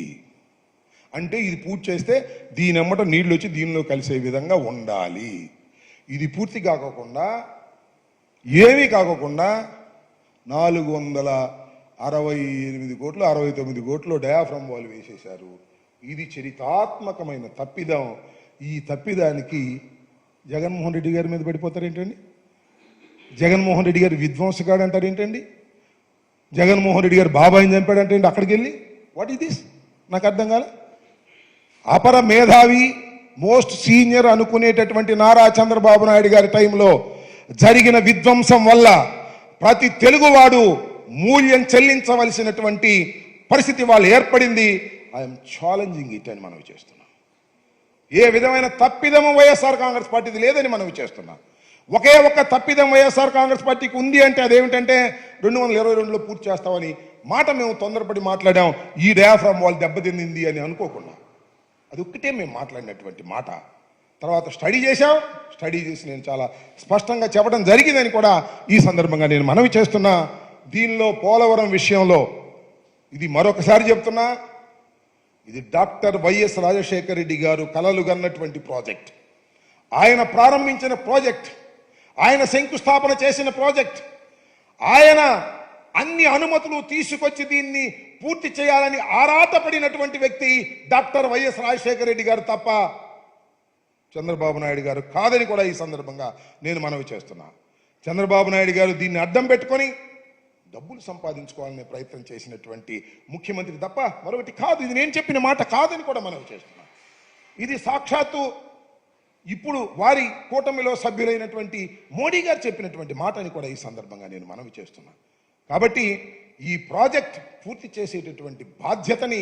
అంటే ఇది పూర్తి చేస్తే దీని ఎమ్మట నీళ్ళు వచ్చి దీనిలో కలిసే విధంగా ఉండాలి. ఇది పూర్తి కాకోకుండా, ఏమీ కాకోకుండా 468 కోట్లు 69 కోట్లు డయాఫ్రమ్ వాల్ వేసేశారు. ఇది చరితాత్మకమైన తప్పిదం. ఈ తప్పిదానికి జగన్మోహన్ రెడ్డి గారి మీద పడిపోతారేంటండి? జగన్మోహన్ రెడ్డి గారు విధ్వంసగాడు అంటారు ఏంటండి? జగన్మోహన్ రెడ్డి గారు బాబాయిని చంపాడంటే అక్కడికి వెళ్ళి వాట్ ఈస్ దిస్? నాకు అర్థం కాలే. అపర మేధావి, మోస్ట్ సీనియర్ అనుకునేటటువంటి నారా చంద్రబాబు నాయుడు గారి టైంలో జరిగిన విధ్వంసం వల్ల ప్రతి తెలుగువాడు మూల్యం చెల్లించవలసినటువంటి పరిస్థితి వాళ్ళు ఏర్పడింది. ఐఎమ్ ఛాలెంజింగ్ ఇట్ అని మనవి చేస్తున్నాం. ఏ విధమైన తప్పిదము వైఎస్ఆర్ కాంగ్రెస్ పార్టీది లేదని మనవి చేస్తున్నాం. ఒకే ఒక్క తప్పిదం వైఎస్ఆర్ కాంగ్రెస్ పార్టీకి ఉంది అంటే అదేమిటంటే 2022లో పూర్తి చేస్తామని మాట మేము తొందరపడి మాట్లాడాం. ఈ డయాఫ్రమ్ వాల్ దెబ్బతింది అని అనుకోకుండా అది ఒక్కటే మేము మాట్లాడినటువంటి మాట. తర్వాత స్టడీ చేశాం. స్టడీ చేసి నేను చాలా స్పష్టంగా చెప్పడం జరిగిందని కూడా ఈ సందర్భంగా నేను మనవి చేస్తున్నా. దీనిలో పోలవరం విషయంలో ఇది మరొకసారి చెప్తున్నా, ఇది డాక్టర్ వైఎస్ రాజశేఖర రెడ్డి గారు కలలు కన్నటువంటి ప్రాజెక్ట్. ఆయన ప్రారంభించిన ప్రాజెక్ట్, ఆయన శంకుస్థాపన చేసిన ప్రాజెక్ట్, ఆయన అన్ని అనుమతులు తీసుకొచ్చి దీన్ని పూర్తి చేయాలని ఆరాటపడినటువంటి వ్యక్తి డాక్టర్ వైఎస్ రాజశేఖర రెడ్డి గారు తప్ప చంద్రబాబు నాయుడు గారు కాదని కూడా ఈ సందర్భంగా నేను మనవి చేస్తున్నా. చంద్రబాబు నాయుడు గారు దీన్ని అడ్డం పెట్టుకొని డబ్బులు సంపాదించుకోవాలనే ప్రయత్నం చేసినటువంటి ముఖ్యమంత్రి తప్ప మరొకటి కాదు. ఇది నేను చెప్పిన మాట కాదని కూడా మనవి చేస్తున్నా. ఇది సాక్షాత్తు ఇప్పుడు వారి కూటమిలో సభ్యులైనటువంటి మోడీ గారు చెప్పినటువంటి మాట అని కూడా ఈ సందర్భంగా నేను మనవి చేస్తున్నా. కాబట్టి ఈ ప్రాజెక్ట్ పూర్తి చేసేటటువంటి బాధ్యతని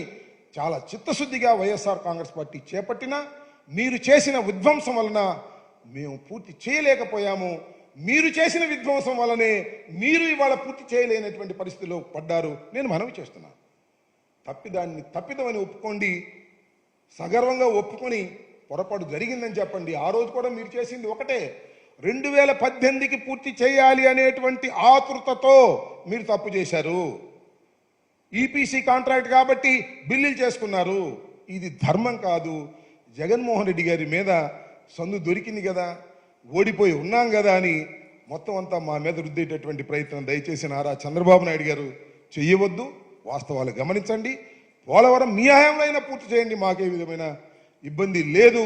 చాలా చిత్తశుద్ధిగా వైఎస్ఆర్ కాంగ్రెస్ పార్టీ చేపట్టినా, మీరు చేసిన విధ్వంసం వలన మేము పూర్తి చేయలేకపోయాము. మీరు చేసిన విధ్వంసం వల్లనే మీరు ఇవాళ పూర్తి చేయలేనటువంటి పరిస్థితిలో పడ్డారు. నేను మనవి చేస్తున్నాను, తప్పిదమని ఒప్పుకోండి, సగర్వంగా ఒప్పుకొని పొరపాటు జరిగిందని చెప్పండి. ఆ రోజు కూడా మీరు చేసింది ఒకటే, 2018కి పూర్తి చేయాలి అనేటువంటి ఆతృతతో మీరు తప్పు చేశారు. ఈపీసీ కాంట్రాక్ట్ కాబట్టి బిల్లులు చేసుకున్నారు. ఇది ధర్మం కాదు. జగన్మోహన్ రెడ్డి గారి మీద సందు దొరికింది కదా, ఓడిపోయి ఉన్నాం కదా అని మొత్తం అంతా మా మీద రుద్దేటటువంటి ప్రయత్నం దయచేసి నారా చంద్రబాబు నాయుడు గారు చెయ్యవద్దు. వాస్తవాలు గమనించండి. పోలవరం మీ హయాంలో అయినా పూర్తి చేయండి, మాకే విధమైన ఇబ్బంది లేదు.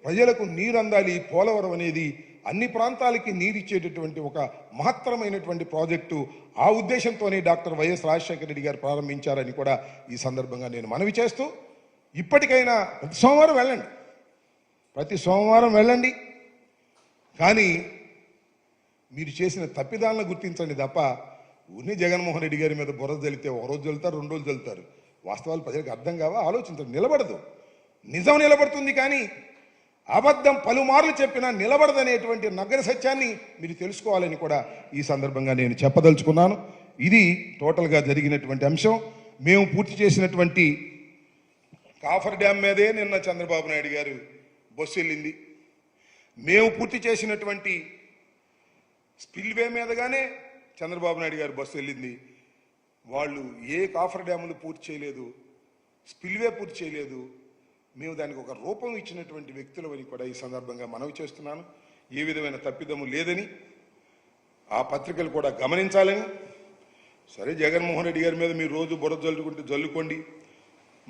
ప్రజలకు నీరు అందాలి. పోలవరం అనేది అన్ని ప్రాంతాలకి నీరిచ్చేటటువంటి ఒక మహత్తరమైనటువంటి ప్రాజెక్టు. ఆ ఉద్దేశంతోనే డాక్టర్ వైఎస్ రాజశేఖర రెడ్డి గారు ప్రారంభించారని కూడా ఈ సందర్భంగా నేను మనవి చేస్తూ, ఇప్పటికైనా ప్రతి సోమవారం వెళ్ళండి, కానీ మీరు చేసిన తప్పిదాలను గుర్తించండి తప్ప ఉన్ని జగన్మోహన్ రెడ్డి గారి మీద బుర్ర జల్లితే ఒక రోజు జల్లుతారు, 2 రోజులు జల్లుతారు. వాస్తవాలు ప్రజలకు అర్థం కావా? ఆలోచించండి. నిలబడదు. నిజం నిలబడుతుంది, కానీ అబద్ధం పలుమార్లు చెప్పినా నిలబడదనేటువంటి నగర సత్యాన్ని మీరు తెలుసుకోవాలని కూడా ఈ సందర్భంగా నేను చెప్పదలుచుకున్నాను. ఇది టోటల్గా జరిగినటువంటి అంశం. మేము పూర్తి చేసినటువంటి కాఫర్ డ్యామ్ మీదే నిన్న చంద్రబాబు నాయుడు గారు బస్సు వెళ్ళింది. మేము పూర్తి చేసినటువంటి స్పిల్వే మీదగానే చంద్రబాబు నాయుడు గారు బస్సు వెళ్ళింది. వాళ్ళు ఏ కాఫర్ డ్యాములు పూర్తి చేయలేదు, స్పిల్వే పూర్తి చేయలేదు. మేము దానికి ఒక రూపం ఇచ్చినటువంటి వ్యక్తులమని కూడా ఈ సందర్భంగా మనవి చేస్తున్నాను. ఏ విధమైన తప్పిదము లేదని ఆ పత్రికలు కూడా గమనించాలని. సరే, జగన్మోహన్ రెడ్డి గారి మీద మీరు రోజు బురద జల్లుకోండి,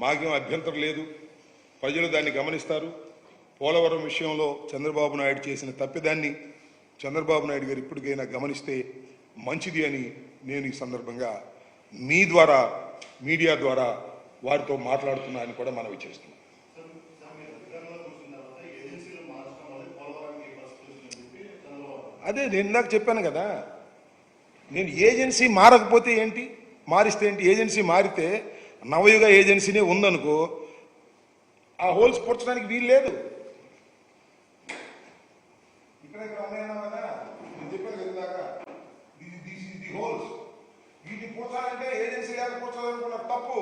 మాకేం అభ్యంతరం లేదు. ప్రజలు దాన్ని గమనిస్తారు. పోలవరం విషయంలో చంద్రబాబు నాయుడు చేసిన తప్పిదాన్ని చంద్రబాబు నాయుడు గారు ఇప్పటికైనా గమనిస్తే మంచిది అని నేను ఈ సందర్భంగా మీ ద్వారా, మీడియా ద్వారా వారితో మాట్లాడుతున్నానని కూడా మనవి చేస్తున్నాను. అదే నేను ఇందాక చెప్పాను కదా, నేను ఏజెన్సీ మారకపోతే ఏంటి, మారిస్తే ఏంటి? ఏజెన్సీ మారితే నవయుగ ఏజెన్సీనే ఉందనుకో, ఆ హోల్స్ పూడ్చడానికి వీలు లేదు. ఇక్కడ ఉన్నాయన్నా కదా, నేను చెప్పాను కదా ఇందాక, ది హోల్స్. వీటిని పూడ్చాలంటే ఏజెన్సీ లేక పూడ్చాలనుకున్న తప్పు.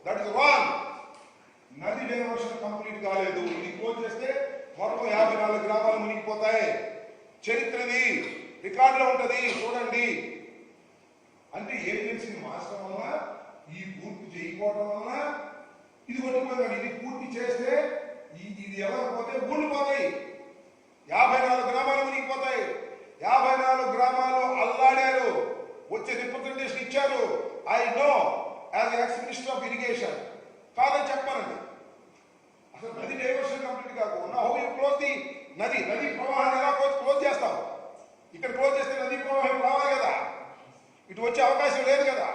That is wrong. నది డైవర్షన్ కంప్లీట్ కాలేదు. ఇది క్లోజ్ చేస్తే మొత్తం 54 గ్రామాలు మునిగిపోతాయి. చరిత్రది రికార్డులో ఉంటది, చూడండి. అంటే ఏజెన్సీని మార్చడం వల్ల, ఈ పూర్తి చేయకపోవడం వల్ల ఇది కొట్టుకుపోయింది. ఇది పూర్తి చేస్తే ఇది ఎవరు పోతే ఊళ్ళు పోతాయి. 54 గ్రామాలు మునిగిపోతాయి. 54 గ్రామాలు అల్లాడారు. వచ్చే రిప్రజెంటేషన్ ఇచ్చారు. I know as ex minister of irrigation. కాదని చెప్పానండి. అసలు నది డైవర్షన్ కంప్లీట్ కాకుండా హౌ యూ క్లోజ్ ది నది ప్రవాహాన్ని ఎలా క్లోజ్ చేస్తాం? ఇక్కడ క్లోజ్ చేస్తే నది ప్రవాహం రావాలి కదా, ఇటు వచ్చే అవకాశం లేదు కదా,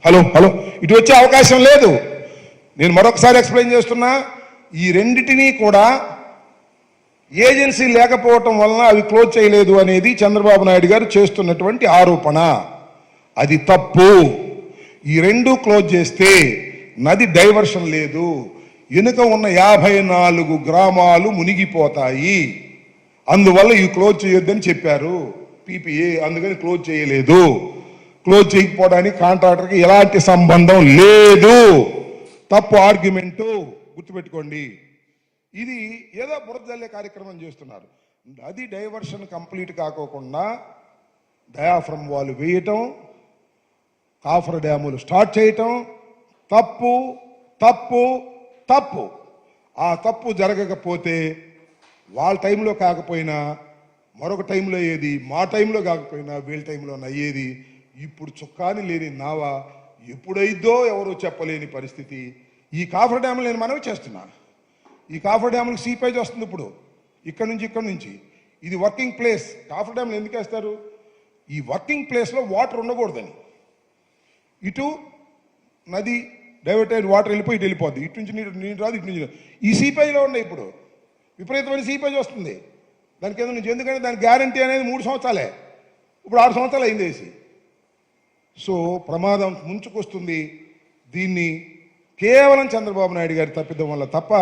హలో ఇటు వచ్చే అవకాశం లేదు. నేను మరొకసారి ఎక్స్ప్లెయిన్ చేస్తున్నా. ఈ రెండిటినీ కూడా ఏజెన్సీ లేకపోవటం వలన అవి క్లోజ్ చేయలేదు అనేది చంద్రబాబు నాయుడు గారు చేస్తున్నటువంటి ఆరోపణ. అది తప్పు. ఈ రెండు క్లోజ్ చేస్తే నది డైవర్షన్ లేదు. వెనుక ఉన్న 54 గ్రామాలు మునిగిపోతాయి. అందువల్ల ఇవి క్లోజ్ చేయొద్దని చెప్పారు పీపీఏ. అందుకని క్లోజ్ చేయలేదు. క్లోజ్ చేయకపోవడానికి కాంట్రాక్టర్కి ఎలాంటి సంబంధం లేదు. తప్పు ఆర్గ్యుమెంటు, గుర్తుపెట్టుకోండి. ఇది ఏదో బురద జల్లే కార్యక్రమం చేస్తున్నారు. నది డైవర్షన్ కంప్లీట్ కాకోకుండా డయాఫ్రమ్ వాల్ వేయటం, కాఫర్ డ్యాములు స్టార్ట్ చేయటం తప్పు తప్పు తప్పు. ఆ తప్పు జరగకపోతే వాళ్ళ టైంలో కాకపోయినా మరొక టైంలో అయ్యేది, మా టైంలో కాకపోయినా వీళ్ళ టైంలో అయ్యేది. ఇప్పుడు చుక్కాని లేని నావ ఎప్పుడైద్దో ఎవరో చెప్పలేని పరిస్థితి. ఈ కాఫర్ డ్యాములు నేను మనవి చేస్తున్నా. ఈ కాఫర్ డ్యాములకు సీపేజ్ వస్తుంది ఇప్పుడు ఇక్కడ నుంచి. ఇది వర్కింగ్ ప్లేస్. కాఫర్ డ్యాములు ఎందుకు వేస్తారు? ఈ వర్కింగ్ ప్లేస్లో వాటర్ ఉండకూడదని. ఇటు నది డైవర్ట్ అయిన వాటర్ వెళ్ళిపోయి ఇటు వెళ్ళిపోద్ది. ఇటు నుంచి నీరు రాదు, ఇటు నుంచి ఈ సీపేజ్లో ఉన్నాయి. ఇప్పుడు విపరీతమైన సీపేజ్ వస్తుంది దాని కింద నుంచి. ఎందుకంటే దాని గ్యారంటీ అనేది 3 సంవత్సరాలే. ఇప్పుడు 6 సంవత్సరాలు అయింది వేసి. సో ప్రమాదం ముంచుకొస్తుంది. దీన్ని కేవలం చంద్రబాబు నాయుడు గారి తప్పిదం వల్ల తప్ప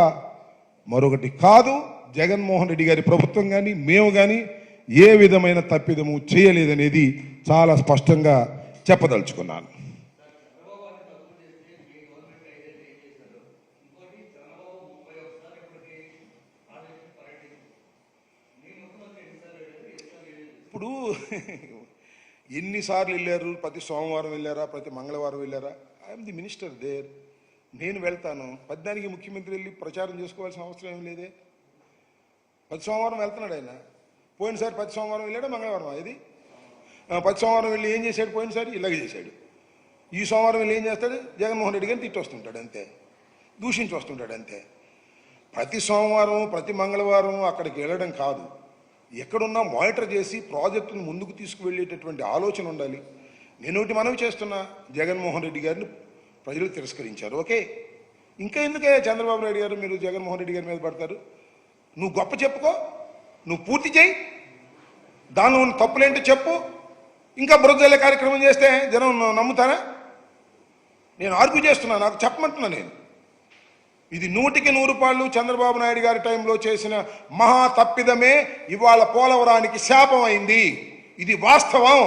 మరొకటి కాదు. జగన్మోహన్ రెడ్డి గారి ప్రభుత్వం కానీ మేము కానీ ఏ విధమైన తప్పిదము చేయలేదనేది చాలా స్పష్టంగా చెప్పదలుచుకున్నాను. ఇప్పుడు ఎన్నిసార్లు వెళ్ళారు? ప్రతి సోమవారం వెళ్ళారా? ప్రతి మంగళవారం వెళ్ళారా? I am the minister there. నేను వెళ్తాను. పద్దానికి ముఖ్యమంత్రి వెళ్ళి ప్రచారం చేసుకోవాల్సిన అవసరం ఏం లేదే. ప్రతి సోమవారం వెళ్తున్నాడు ఆయన. పోయినసారి ప్రతి సోమవారం వెళ్ళాడు, మంగళవారం ఇది ప్రతి సోమవారం వెళ్ళి ఏం చేశాడు? పోయినసారి ఇలాగే చేశాడు. ఈ సోమవారం వెళ్ళి ఏం చేస్తాడు? జగన్మోహన్ రెడ్డి గారిని తిట్టి వస్తుంటాడు అంతే, దూషించి వస్తుంటాడు అంతే. ప్రతి సోమవారం ప్రతి మంగళవారం అక్కడికి వెళ్ళడం కాదు, ఎక్కడున్నా మానిటర్ చేసి ప్రాజెక్టును ముందుకు తీసుకువెళ్ళేటటువంటి ఆలోచన ఉండాలి. నేను ఒకటి మనవి చేస్తున్నా, జగన్మోహన్ రెడ్డి గారిని ప్రజలు తిరస్కరించారు. ఓకే, ఇంకా ఎందుకే చంద్రబాబు నాయుడు గారు మీరు జగన్మోహన్ రెడ్డి గారి మీద పడతారు? నువ్వు గొప్ప చెప్పుకో, నువ్వు పూర్తి చేయి, దానిలో ఉన్న తప్పులేంటో చెప్పు. ఇంకా బురదజల్లే కార్యక్రమం చేస్తే జనం నమ్ముతారా? నేను ఆర్గ్యూ చేస్తున్నా, నాకు చెప్పమంటున్నా. నేను ఇది 100కి 100 చంద్రబాబు నాయుడు గారి టైంలో చేసిన మహా తప్పిదమే ఇవాళ పోలవరానికి శాపం అయింది. ఇది వాస్తవం.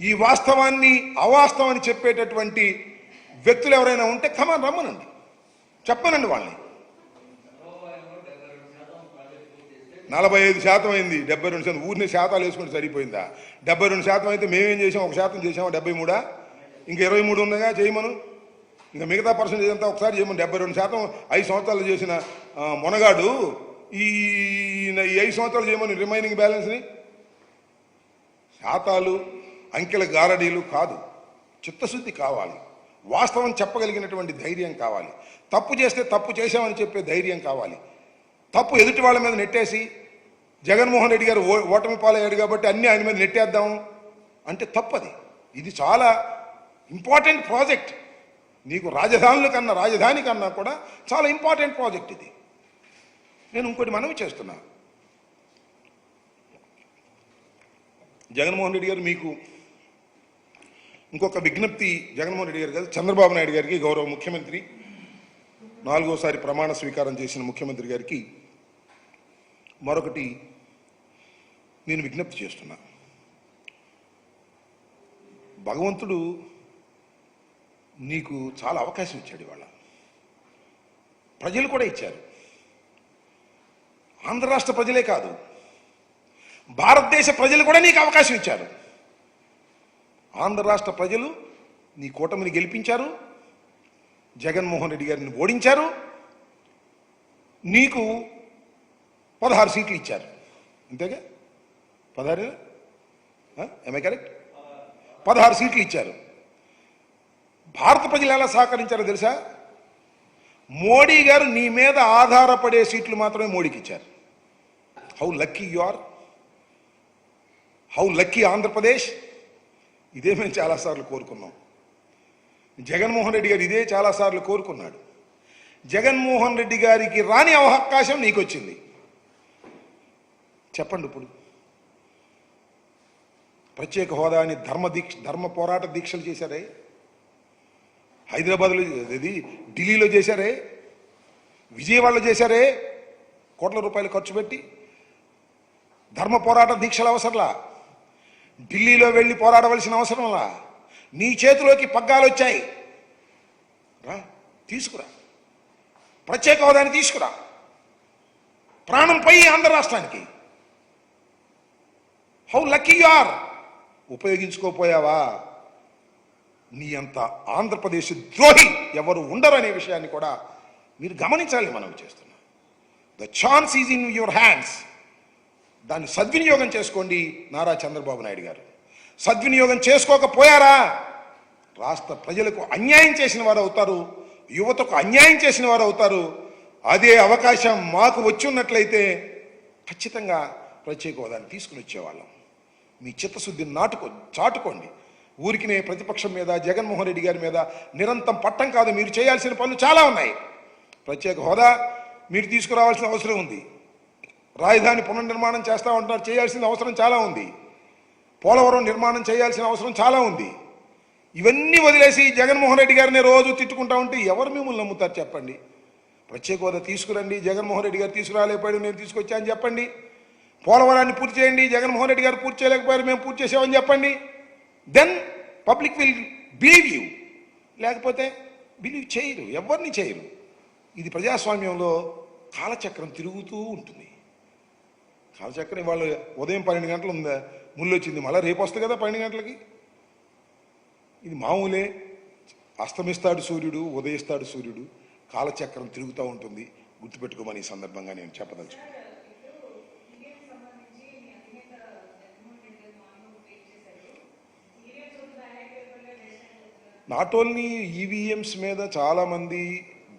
ఈ వాస్తవాన్ని అవాస్తవాన్ని చెప్పేటటువంటి వ్యక్తులు ఎవరైనా ఉంటే కమాన్ రమ్మనండి, చెప్పనండి వాళ్ళని. 45% అయింది, 72%. ఊరిని శాతాలు వేసుకుంటే సరిపోయిందా? 72% అయితే మేమేం చేసాం? 1% చేసామా? 73? ఇంకా 23 ఉన్నాయా చేయమను. ఇంకా మిగతా పర్సెంటేజ్ అంతా ఒకసారి చేయమని. 72% 5 సంవత్సరాలు చేసిన మొనగాడు ఈ 5 సంవత్సరాలు చేయమని రిమైనింగ్ బ్యాలెన్స్ని. శాతాలు అంకెల గారడీలు కాదు, చిత్తశుద్ధి కావాలి, వాస్తవం చెప్పగలిగినటువంటి ధైర్యం కావాలి, తప్పు చేస్తే తప్పు చేశామని చెప్పే ధైర్యం కావాలి. తప్పు ఎదుటి వాళ్ళ మీద నెట్టేసి జగన్మోహన్ రెడ్డి గారు ఓటమి పాలయ్యాడు కాబట్టి అన్నీ ఆయన మీద నెట్టేద్దాం అంటే తప్పది. ఇది చాలా ఇంపార్టెంట్ ప్రాజెక్ట్. నీకు రాజధాని కన్నా కూడా చాలా ఇంపార్టెంట్ ప్రాజెక్ట్ ఇది. నేను ఇంకోటి మనవి చేస్తున్నా, జగన్మోహన్ రెడ్డి గారు మీకు ఇంకొక విజ్ఞప్తి. జగన్మోహన్ రెడ్డి గారు కాదు, చంద్రబాబు నాయుడు గారికి, గౌరవ ముఖ్యమంత్రి, 4వసారి ప్రమాణ స్వీకారం చేసిన ముఖ్యమంత్రి గారికి మరొకటి నేను విజ్ఞప్తి చేస్తున్నా. భగవంతుడు నీకు చాలా అవకాశం ఇచ్చాడు. ఇవాళ ప్రజలు కూడా ఇచ్చారు. ఆంధ్ర రాష్ట్ర ప్రజలే కాదు, భారతదేశ ప్రజలు కూడా నీకు అవకాశం ఇచ్చారు. ఆంధ్ర రాష్ట్ర ప్రజలు నీ కూటమిని గెలిపించారు, జగన్మోహన్ రెడ్డి గారిని ఓడించారు, నీకు 16 సీట్లు ఇచ్చారు. అంతేగా? 16 ఏమై కరెక్ట్? 16 సీట్లు ఇచ్చారు. భారత ప్రజలు ఎలా సహకరించారో తెలుసా? మోడీ గారు నీ మీద ఆధారపడే సీట్లు మాత్రమే మోడీకి ఇచ్చారు. How lucky you are, how lucky Andhra Pradesh. ఇదే మేము చాలాసార్లు కోరుకున్నాం. జగన్మోహన్ రెడ్డి గారు ఇదే చాలాసార్లు కోరుకున్నాడు. జగన్మోహన్ రెడ్డి గారికి రాని అవకాశం నీకు వచ్చింది. చెప్పండి, ఇప్పుడు ప్రత్యేక హోదాని ధర్మ పోరాట దీక్షలు చేశారే, హైదరాబాద్లో, ఢిల్లీలో చేశారే, విజయవాడలో చేశారే, కోట్ల రూపాయలు ఖర్చు పెట్టి. ధర్మ పోరాట దీక్షలు అవసరంలా, ఢిల్లీలో వెళ్ళి పోరాడవలసిన అవసరంలా. నీ చేతిలోకి పగ్గాలు వచ్చాయి, రా తీసుకురా, ప్రత్యేక హోదాని తీసుకురా, ప్రాణం పోయి ఆంధ్ర రాష్ట్రానికి. How lucky you are. ఉపయోగించుకోపోయావా? నీ అంత ఆంధ్రప్రదేశ్ ద్రోహి ఎవరు ఉండరు అనే విషయాన్ని కూడా మీరు గమనించాలి. మనం చేస్తున్నాం. The chance is in your hands. దాన్ని సద్వినియోగం చేసుకోండి నారా చంద్రబాబు నాయుడు గారు. సద్వినియోగం చేసుకోకపోయారా రాష్ట్ర ప్రజలకు అన్యాయం చేసిన వారు అవుతారు, యువతకు అన్యాయం చేసిన వారు అవుతారు. అదే అవకాశం మాకు వచ్చి ఉన్నట్లయితే ఖచ్చితంగా ప్రత్యేక హోదాన్ని తీసుకుని వచ్చేవాళ్ళం. మీ చిత్తశుద్ధిని చాటుకోండి. ఊరికినే ప్రతిపక్షం మీద, జగన్మోహన్ రెడ్డి గారి మీద నిరంతరం పట్టం కాదు. మీరు చేయాల్సిన పనులు చాలా ఉన్నాయి. ప్రత్యేక హోదా మీరు తీసుకురావాల్సిన అవసరం ఉంది. రాజధాని పునర్నిర్మాణం చేస్తూ ఉంటారు, చేయాల్సిన అవసరం చాలా ఉంది. పోలవరం నిర్మాణం చేయాల్సిన అవసరం చాలా ఉంది. ఇవన్నీ వదిలేసి జగన్మోహన్ రెడ్డి గారిని రోజు తిట్టుకుంటా ఉంటే ఎవరు మిమ్మల్ని నమ్ముతారు చెప్పండి? ప్రత్యేక హోదా తీసుకురండి, జగన్మోహన్ రెడ్డి గారు తీసుకురాలేకపోయాడు, నేను తీసుకొచ్చా అని చెప్పండి. పోలవరాన్ని పూర్తి చేయండి, జగన్మోహన్ రెడ్డి గారు పూర్తి చేయలేకపోయారు, మేము పూర్తి చేసామని చెప్పండి. Then public will believe you. లేకపోతే బిలీవ్ చేయరు, ఎవరిని చేయరు. ఇది ప్రజాస్వామ్యంలో కాలచక్రం తిరుగుతూ ఉంటుంది. కాలచక్రం ఇవాళ ఉదయం 12 గంటలు ఉందా, ముళ్ళు వచ్చింది, మళ్ళీ రేపు వస్తుంది కదా 12 గంటలకి. ఇది మామూలే. అస్తమిస్తాడు సూర్యుడు, ఉదయిస్తాడు సూర్యుడు, కాలచక్రం తిరుగుతూ ఉంటుంది. గుర్తుపెట్టుకోమని ఈ సందర్భంగా నేను చెప్పదలుచుకున్నాను. నాట్ ఓన్లీ ఈవీఎంస్ మీద చాలామంది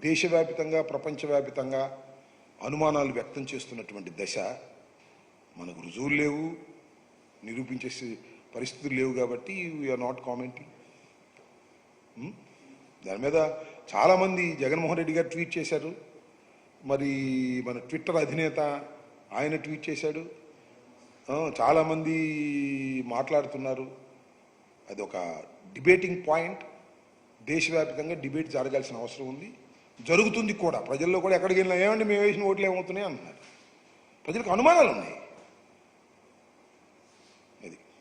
దేశవ్యాప్తంగా ప్రపంచవ్యాప్తంగా అనుమానాలు వ్యక్తం చేస్తున్నటువంటి దశ. మనకు రుజువులు లేవు, నిరూపించే పరిస్థితులు లేవు కాబట్టి వీఆర్ నాట్ కామెంటింగ్. దాని మీద చాలామంది జగన్మోహన్ రెడ్డి గారు ట్వీట్ చేశారు, మరి మన ట్విట్టర్ అధినేత ఆయన ట్వీట్ చేశాడు, చాలామంది మాట్లాడుతున్నారు. అది ఒక డిబేటింగ్ పాయింట్. దేశవ్యాప్తంగా డిబేట్ జరగాల్సిన అవసరం ఉంది, జరుగుతుంది కూడా. ప్రజల్లో కూడా ఎక్కడికి వెళ్ళినా ఏమండి మేము వేసిన ఓట్లు ఏమవుతున్నాయి అంటున్నారు. ప్రజలకు అనుమానాలు ఉన్నాయి.